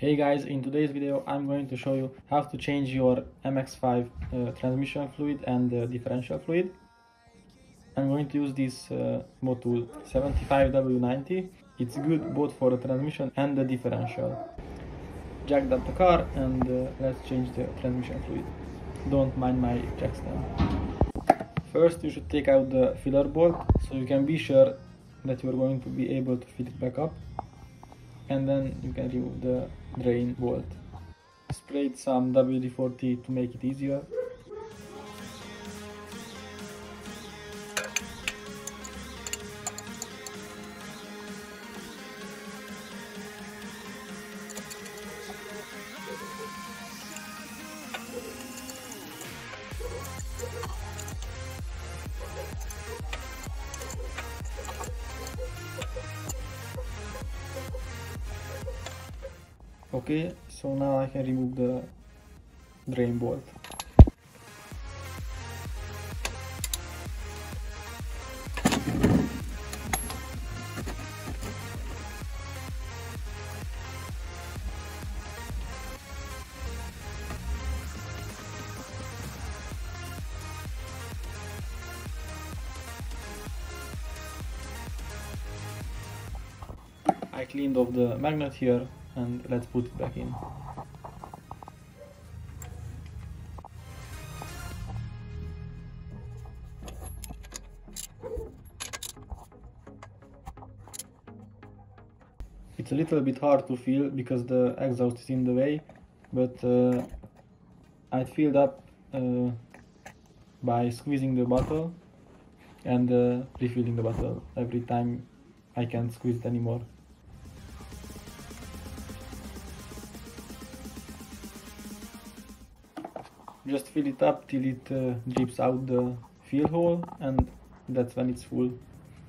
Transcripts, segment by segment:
Hey guys, in today's video I'm going to show you how to change your MX-5 transmission fluid and differential fluid. I'm going to use this mod tool 75W90. It's good both for the transmission and the differential. Jacked up the car and let's change the transmission fluid. Don't mind my jack stand. First you should take out the filler bolt so you can be sure that you're going to be able to fit it back up. And then you can remove the drain bolt. Sprayed some WD-40 to make it easier. Okay, so now I can remove the drain bolt. I cleaned off the magnet here and let's put it back in. It's a little bit hard to feel because the exhaust is in the way, but I filled up by squeezing the bottle and refilling the bottle every time I can't squeeze it anymore. Just fill it up till it drips out the fill hole, and that's when it's full.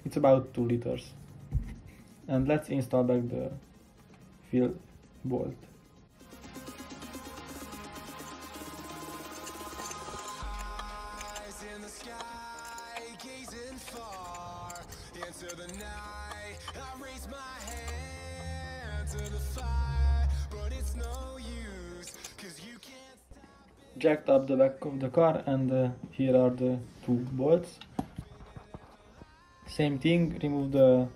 It's about 2 liters. And let's install back the fill bolt. Jacked up the back of the car, and here are the 2 bolts. Same thing, remove the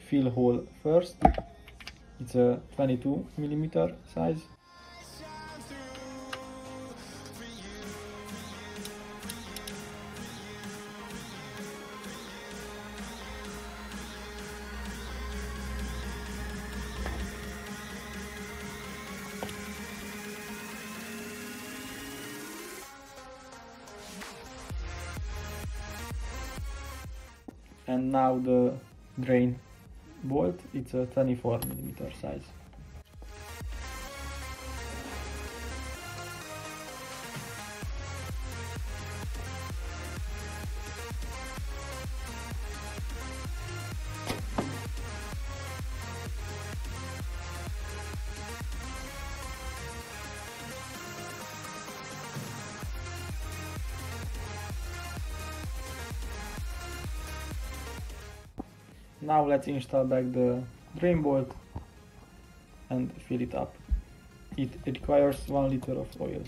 fill hole first. It's a 22mm size. And now the drain bolt, it's a 24mm size. Now let's install back the drain bolt and fill it up. It requires 1 liter of oil.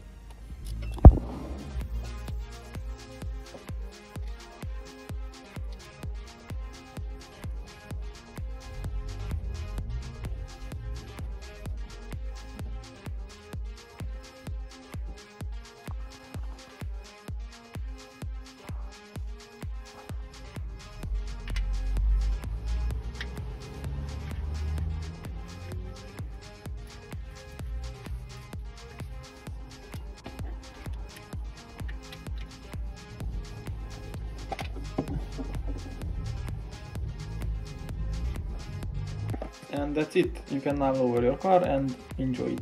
And that's it. You can now lower your car and enjoy it.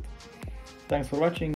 Thanks for watching.